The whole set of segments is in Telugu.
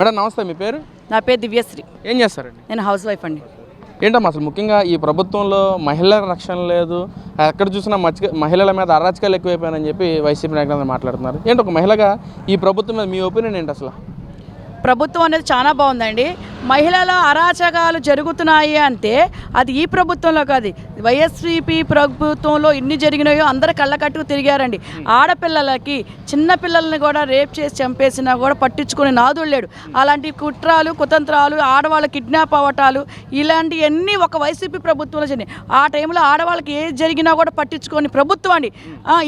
మేడం నమస్తే, మీ పేరు? నా పేరు దివ్యశ్రీ. ఏం చేస్తారండి? నేను హౌస్ వైఫ్ అండి. ఏంటమ్మా అసలు ముఖ్యంగా ఈ ప్రభుత్వంలో మహిళల రక్షణ లేదు, ఎక్కడ చూసినా మహిళల మీద అరాచకాలు ఎక్కువైపోయాయని చెప్పి వైసీపీ నాయకులు మాట్లాడుతున్నారు. ఏంటి ఒక మహిళగా ఈ ప్రభుత్వం మీద మీ ఒపీనియన్ ఏంటి అసలు? ప్రభుత్వం అనేది చాలా బాగుందండి. మహిళల అరాచకాలు జరుగుతున్నాయి అంటే అది ఈ ప్రభుత్వంలో కాదు, వైఎస్పీ ప్రభుత్వంలో ఇన్ని జరిగినాయో అందరు కళ్ళకట్టుకు తిరిగారండి. ఆడపిల్లలకి చిన్న పిల్లల్ని కూడా రేప్ చేసి చంపేసినా కూడా పట్టించుకునే నాదుడు లేడు. అలాంటి కుట్రాలు కుతంత్రాలు, ఆడవాళ్ళ కిడ్నాప్ అవ్వటాలు ఇలాంటివన్నీ ఒక వైసీపీ ప్రభుత్వంలో జరిగినాయి. ఆ టైంలో ఆడవాళ్ళకి ఏది జరిగినా కూడా పట్టించుకొని ప్రభుత్వం అండి.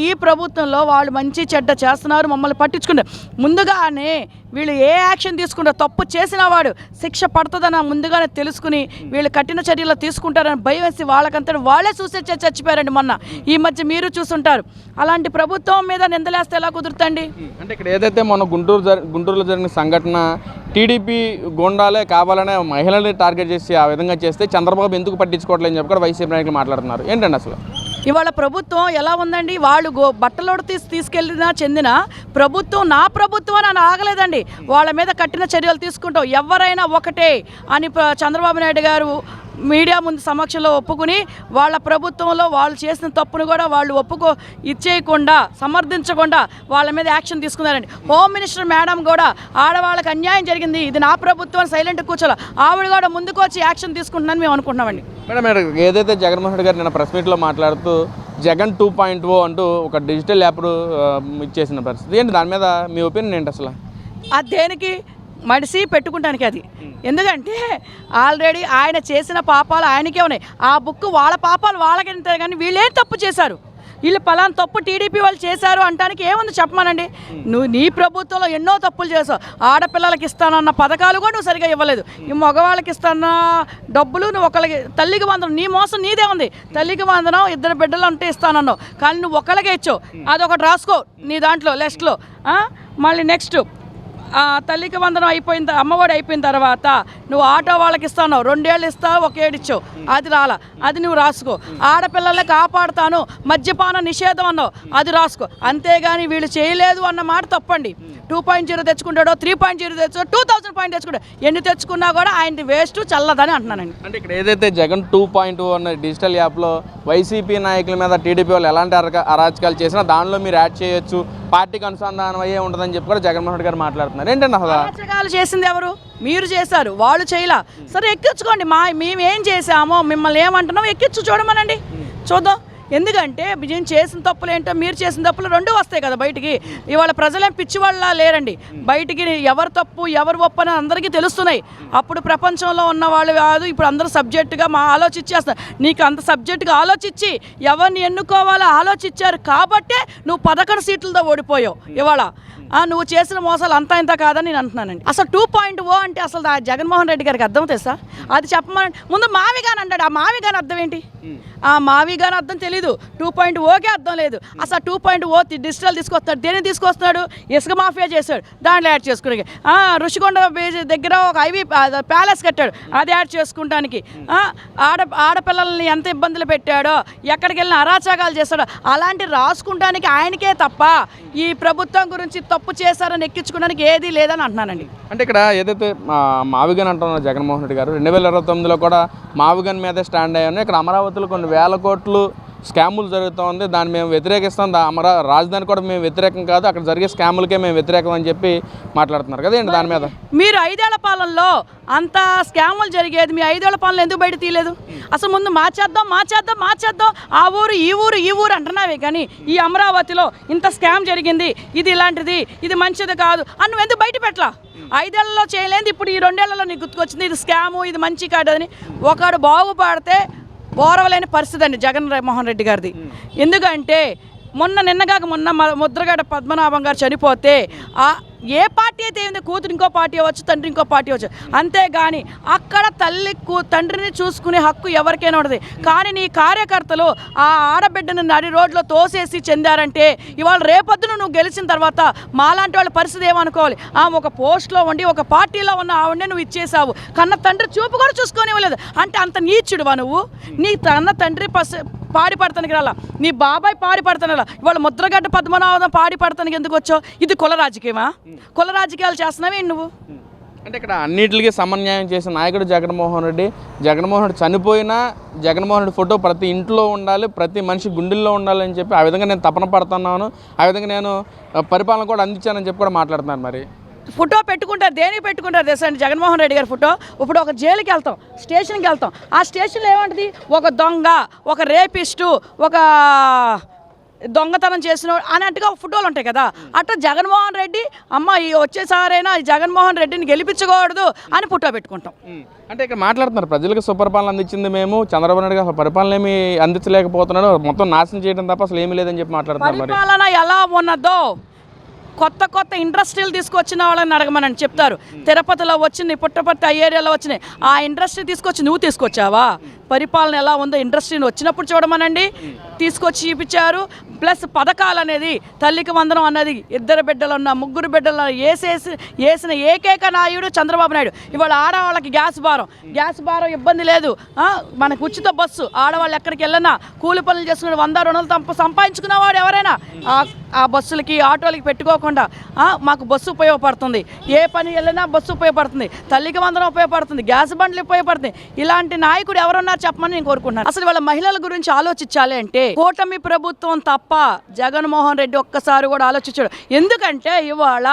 ఈ ప్రభుత్వంలో వాళ్ళు మంచి చెడ్డ చేస్తున్నారు, మమ్మల్ని పట్టించుకున్నారు. ముందుగానే వీళ్ళు ఏ యాక్షన్ తీసుకుంటారు, తప్పు చేసిన వాడు శిక్ష పడుతుందని ముందుగానే తెలుసుకుని వీళ్ళు కఠిన చర్యలు తీసుకుంటారని భయం వేసి వాళ్ళకంతా వాళ్ళే సూసైడ్ చేసి చచ్చిపోయారండి. మొన్న ఈ మధ్య మీరు చూస్తుంటారు. అలాంటి ప్రభుత్వం మీద నిందలేస్తే ఎలా కుదురుతండి? అంటే ఇక్కడ ఏదైతే మొన్న గుంటూరులో జరిగిన సంఘటన, టీడీపీ గుండాలే కావాలనే మహిళల్ని టార్గెట్ చేసి ఆ విధంగా చేస్తే చంద్రబాబు ఎందుకు పట్టించుకోవట్లేదని చెప్పి కూడా వైసీపీ నాయకులు మాట్లాడుతున్నారు. ఏంటండి అసలు ఇవాళ ప్రభుత్వం ఎలా ఉందండి? వాళ్ళు బట్టలోడు తీసుకెళ్ళినా చెందిన ప్రభుత్వం నా ప్రభుత్వం అని ఆగలేదండి. వాళ్ళ మీద కఠిన చర్యలు తీసుకుంటాం, ఎవరైనా ఒకటే అని చంద్రబాబు నాయుడు గారు మీడియా ముందు సమక్షంలో ఒప్పుకుని వాళ్ళ ప్రభుత్వంలో వాళ్ళు చేసిన తప్పును కూడా వాళ్ళు ఇచ్చేయకుండా సమర్థించకుండా వాళ్ళ మీద యాక్షన్ తీసుకున్నారండి. హోమ్ మినిస్టర్ మేడం కూడా ఆడవాళ్ళకి అన్యాయం జరిగింది, ఇది నా ప్రభుత్వం సైలెంట్ కూర్చోలే, ఆవిడ కూడా ముందుకు వచ్చి యాక్షన్ తీసుకుంటున్నాను మేము అనుకుంటున్నామండి. మేడం ఏదైతే జగన్మోహన్ రెడ్డి గారు నిన్న ప్రెస్ మీట్లో మాట్లాడుతూ జగన్ 2.0 అంటూ ఒక డిజిటల్ యాప్ ఇచ్చేసిన పరిస్థితి ఏంటి, దాని మీద మీ ఒపీనియన్ ఏంటి అసలు? అది దేనికి మడిసి పెట్టుకుంటానికి అది. ఎందుకంటే ఆల్రెడీ ఆయన చేసిన పాపాలు ఆయనకే ఉన్నాయి. ఆ బుక్ వాళ్ళ పాపాలు వాళ్ళకే ఉంటాయి, కానీ వీళ్ళేం తప్పు చేశారు, వీళ్ళు పలానా తప్పు టీడీపీ వాళ్ళు చేశారు అంటానికి ఏముంది చెప్పమానండి. నువ్వు నీ ప్రభుత్వంలో ఎన్నో తప్పులు చేసావు. ఆడపిల్లలకి ఇస్తానన్న పథకాలు కూడా నువ్వు సరిగా ఇవ్వలేదు. ఈ మగవాళ్ళకి ఇస్తాన్న డబ్బులు నువ్వు ఒకళ్ళకి, తల్లికి వందనం నీ మోసం నీదే ఉంది. తల్లికి వందనం 2 బిడ్డలు ఉంటే ఇస్తానన్నావు, కానీ నువ్వు ఒకళ్ళకే ఇచ్చావు. అదొకటి రాసుకో నీ దాంట్లో లిస్ట్లో. మళ్ళీ నెక్స్ట్ తల్లికి వందనం అయిపోయిన అమ్మఒడి అయిపోయిన తర్వాత నువ్వు ఆటో వాళ్ళకి ఇస్తావు, 2 ఏళ్ళు ఇస్తావు, 1 ఏడు ఇచ్చావు, అది రాలా, అది నువ్వు రాసుకో. ఆడపిల్లల్ని కాపాడుతాను, మద్యపాన నిషేధం అన్నావు, అది రాసుకో. అంతేగాని వీళ్ళు చేయలేదు అన్న మాట తప్పండి. 2.0 తెచ్చుకుంటాడో 3.0 తెచ్చుకో 2000 పాయింట్ తెచ్చుకుంటాడు, ఎన్ని తెచ్చుకున్నా కూడా ఆయనది వేస్ట్ చల్లదని అంటున్నానండి. అంటే ఇక్కడ ఏదైతే జగన్ 2.0 అన్న డిజిటల్ యాప్లో వైసీపీ నాయకుల మీద టీడీపీ వాళ్ళు ఎలాంటి అరాచకాలు చేసినా దానిలో మీరు యాడ్ చేయొచ్చు, పార్టీకి అనుసంధానం అయ్యే ఉంటుందని చెప్పి కూడా జగన్మోహన్ రెడ్డి గారు మాట్లాడుతున్నారు. ఏంటంటే అరాచకాలు చేసింది ఎవరు? మీరు చేశారు, వాళ్ళు చేయలా. సరే ఎక్కించుకోండి, మేము ఏం చేసామో మిమ్మల్ని ఏమంటున్నామో ఎక్కించు చూడమనండి, చూద్దాం. ఎందుకంటే మేము చేసిన తప్పులు ఏంటో మీరు చేసిన తప్పులు 2 వస్తాయి కదా బయటికి. ఇవాళ ప్రజలేం పిచ్చివాళ్ళ లేరండి, బయటికి ఎవరు తప్పు ఎవరు ఒప్పు అని అందరికీ తెలుస్తున్నాయి. అప్పుడు ప్రపంచంలో ఉన్న వాళ్ళు కాదు, ఇప్పుడు అందరూ సబ్జెక్టుగా ఆలోచించేస్తారు. నీకు అంత సబ్జెక్టుగా ఆలోచించి ఎవరిని ఎన్నుకోవాలో ఆలోచించారు కాబట్టే నువ్వు 11 సీట్లతో ఓడిపోయావు. ఇవాళ నువ్వు చేసిన మోసాలు అంతా ఇంత కాదని నేను అంటున్నానండి. అసలు 2.0 అంటే అసలు జగన్మోహన్ రెడ్డి గారికి అర్థం తెలుసా? అది చెప్పమని ముందు మావిగాని అంటాడు. ఆ మావిగాని అర్థం ఏంటి? ఆ మావిగాని అర్థం తెలీదు, 2.0కే అర్థం లేదు. అసలు 2.0 డిజిటల్ తీసుకొస్తున్నాడు. దేన్ని తీసుకొస్తున్నాడు? ఇసుక మాఫియా చేశాడు, దాంట్లో యాడ్ చేసుకునే. ఋషికొండ దగ్గర ఒక ఐవీ ప్యాలెస్ కట్టాడు, అది యాడ్ చేసుకుంటానికి. ఆడపిల్లల్ని ఎంత ఇబ్బందులు పెట్టాడో, ఎక్కడికి వెళ్ళిన అరాచకాలు చేస్తాడో అలాంటి రాసుకుంటానికి ఆయనకే తప్ప ఈ ప్రభుత్వం గురించి తప్పు చేశారని ఎక్కించుకోవడానికి ఏది లేదని అంటున్నానండి. అంటే ఇక్కడ ఏదైతే మావిగన్ అంటున్నారు జగన్మోహన్ రెడ్డి గారు, 2029లో కూడా మావిగన్ మీదే స్టాండ్ అయ్యాను. ఇక్కడ అమరావతిలో కొన్ని వేల కోట్లు స్కాములు జరుగుతూ ఉంది, దాన్ని మేము వ్యతిరేకిస్తాం, రాజధాని కూడా మేము వ్యతిరేకం కాదు, అక్కడ జరిగే స్కాములకే మేము వ్యతిరేకం అని చెప్పి మాట్లాడుతున్నారు కదా. ఏంటి దాని మీద? మీరు 5 ఏళ్ల పాలనలో అంత స్కాములు జరిగేది, మీ 5 ఏళ్ల పాలన ఎందుకు బయట తీయలేదు? అసలు ముందు మార్చేద్దాం ఆ ఊరు ఈ ఊరు అంటున్నావే, కానీ ఈ అమరావతిలో ఇంత స్కామ్ జరిగింది, ఇది ఇలాంటిది, ఇది మంచిది కాదు అని నువ్వు ఎందుకు బయట పెట్టలా? 5 ఏళ్లలో చేయలేదు, ఇప్పుడు ఈ 2 ఏళ్లలో నీకు గుర్తుకొచ్చింది ఇది స్కాము, ఇది మంచి కాదు అని. ఒకడు బాగుపడితే ఓరవలేని పరిస్థితి అండి జగన్మోహన్ రెడ్డి గారిది. ఎందుకంటే నిన్నగాక మొన్న ముద్రగడ పద్మనాభం గారు చనిపోతే ఏ పార్టీ అయితే ఏంది, కూతురు ఇంకో పార్టీ అవ్వచ్చు, తండ్రి ఇంకో పార్టీ అవ్వచ్చు, అంతేగాని అక్కడ తండ్రిని చూసుకునే హక్కు ఎవరికైనా ఉంటుంది. కానీ నీ కార్యకర్తలు ఆ ఆడబిడ్డను నడి రోడ్లో తోసేసి చెందారంటే ఇవాళ రేపొద్దున నువ్వు గెలిచిన తర్వాత మాలాంటి వాళ్ళ పరిస్థితి ఏమనుకోవాలి? ఒక పోస్ట్లో ఉండి ఒక పార్టీలో ఉన్న ఆవిడనే నువ్వు ఇచ్చేసావు, కన్న తండ్రి చూపు కూడా చూసుకొని ఇవ్వలేదు అంటే అంత నీచుడువా నువ్వు? నీ కన్న తండ్రి పాడి పడతానికి రాలా, నీ బాబాయ్ పాడి పడతాను రా, ఇవాళ ముద్రగడ్డ పద్మనాభం పాడి పడతానికి ఎందుకు వచ్చావు? ఇది కుల రాజకీయమా? కుల రాజకీయాలు చేస్తున్నావే నువ్వు? అంటే ఇక్కడ అన్నిటికీ సమన్వయం చేసిన నాయకుడు జగన్మోహన్ రెడ్డి. జగన్మోహన్ రెడ్డి చనిపోయినా జగన్మోహన్ రెడ్డి ఫోటో ప్రతి ఇంట్లో ఉండాలి, ప్రతి మనిషి గుండెల్లో ఉండాలని చెప్పి ఆ విధంగా నేను తపన పడుతున్నాను, ఆ విధంగా నేను పరిపాలన కూడా అందించానని చెప్పి కూడా మాట్లాడుతున్నాను. మరి ఫోటో పెట్టుకుంటారు, దేనికి పెట్టుకుంటారు తెలుసా అండి? జగన్మోహన్ రెడ్డి గారి ఫోటో. ఇప్పుడు ఒక జైలుకి వెళ్తాం, స్టేషన్కి వెళ్తాం, ఆ స్టేషన్లో ఏమంటుంది? ఒక దొంగ, ఒక రేపిస్టు, ఒక దొంగతనం చేసిన అన్నట్టుగా ఫోటోలు ఉంటాయి కదా. అట్లా జగన్మోహన్ రెడ్డి అమ్మ ఈ వచ్చేసారైనా జగన్మోహన్ రెడ్డిని గెలిపించకూడదు అని ఫోటో పెట్టుకుంటాం. అంటే ఇక్కడ మాట్లాడుతున్నారు ప్రజలకు సుపరిపాలన అందించింది మేము, చంద్రబాబు నాయుడు గారు పరిపాలన ఏమి అందించలేకపోతున్నాడు, మొత్తం నాశనం చేయడం తప్ప అసలు ఏమీ లేదని చెప్పి మాట్లాడుతున్నారు. మరి పరిపాలన ఎలా ఉన్నదో కొత్త కొత్త ఇండస్ట్రీలు తీసుకొచ్చిన వాళ్ళని అడగమని చెప్తారు. తిరుపతిలో వచ్చింది, పుట్టపర్తి ఆ ఏరియాలో వచ్చినాయి, ఆ ఇండస్ట్రీ తీసుకొచ్చి నువ్వు తీసుకొచ్చావా? పరిపాలన ఎలా ఉందో ఇండస్ట్రీని వచ్చినప్పుడు చూడమనండి. తీసుకొచ్చి చూపించారు. ప్లస్ పథకాలు అనేది తల్లికి వందనం అన్నది 2 బిడ్డలు ఉన్న 3 బిడ్డలు వేసిన ఏకైక నాయుడు చంద్రబాబు నాయుడు. ఇవాళ ఆడవాళ్ళకి గ్యాస్ భారం ఇబ్బంది లేదు. మనకు ఉచిత బస్సు, ఆడవాళ్ళు ఎక్కడికి వెళ్ళినా కూలి పనులు చేసుకుని 100-200 సంపాదించుకున్నవాడు ఎవరైనా ఆ బస్సులకి ఆటోలకి పెట్టుకోకుండా మాకు బస్సు ఉపయోగపడుతుంది, ఏ పని వెళ్ళినా బస్సు ఉపయోగపడుతుంది, తల్లికి వందనం ఉపయోగపడుతుంది, గ్యాస్ బండ్లు ఉపయోగపడుతుంది. ఇలాంటి నాయకుడు ఎవరున్నారు చెప్పమని నేను కోరుకుంటున్నాను. అసలు వాళ్ళ మహిళల గురించి ఆలోచించాలి అంటే కూటమి ప్రభుత్వం తప్ప జగన్మోహన్ రెడ్డి ఒక్కసారి కూడా ఆలోచించాడు. ఎందుకంటే ఇవాళ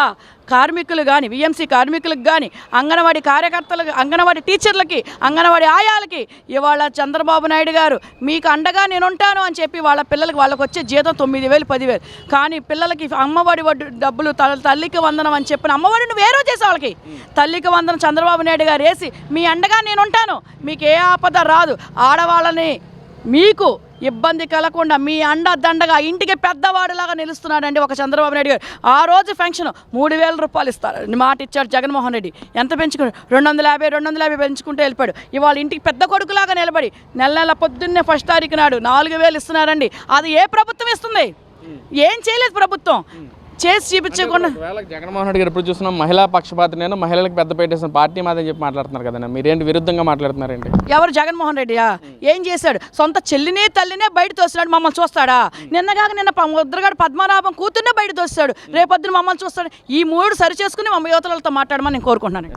కార్మికులు కానీ, విఎంసీ కార్మికులకు కానీ, అంగన్వాడీ కార్యకర్తలకు, అంగన్వాడీ టీచర్లకి, అంగన్వాడీ ఆయాలకి ఇవాళ చంద్రబాబు నాయుడు గారు మీకు అండగా నేను ఉంటాను అని చెప్పి వాళ్ళ పిల్లలకి వాళ్ళకి వచ్చే జీతం 9,000 10,000. కానీ పిల్లలకి అమ్మఒడి డబ్బులు తల్లికి వందనం అని చెప్పిన అమ్మఒడి నువ్వు వేరే చేసే వాళ్ళకి తల్లికి వందనం చంద్రబాబు నాయుడు గారు వేసి మీ అండగా నేను ఉంటాను, మీకు ఏ ఆపద రాదు, ఆడవాళ్ళని మీకు ఇబ్బంది కలగకుండా మీ అండదండగా ఇంటికి పెద్దవాడిలాగా నిలుస్తున్నాడండి ఒక చంద్రబాబు నాయుడు గారు. ఆ రోజు పెన్షన్ 3,000 రూపాయలు ఇస్తారు మాట ఇచ్చాడు జగన్మోహన్ రెడ్డి. ఎంత పెంచుకుని 250 పెంచుకుంటూ వెళ్ళిపోయాడు. ఇవాళ ఇంటికి పెద్ద కొడుకులాగా నిలబడి నెల పొద్దున్నే 1వ తారీఖు నాడు 4,000 ఇస్తున్నారండి. అది ఏ ప్రభుత్వం ఇస్తుంది? ఏం చేయలేదు ప్రభుత్వం. చేసి చూపించకుండా జగన్మోహన్ రెడ్డి గారు ఇప్పుడు చూస్తున్నాం మహిళా పక్షపాతి, నేను మహిళలకు పెద్ద పెట్టేసిన పార్టీ మాదని చెప్పి మాట్లాడుతున్నారు కదా, మీరేంటి విరుద్ధంగా మాట్లాడుతున్నారేంటి? ఎవరు? జగన్మోహన్ రెడ్డియా? ఏం చేశాడు? సొంత చెల్లినే తల్లినే బయట తోస్తున్నాడు. మమ్మల్ని చూస్తాడా? నిన్న ముద్రగాడు పద్మనాభం కూతుర్నే బయట తోస్తాడు, రేపొద్దున మమ్మల్ని చూస్తాడు. ఈ 3 సరి చేసుకుని మా యువతలతో మాట్లాడమని నేను కోరుకుంటున్నాను.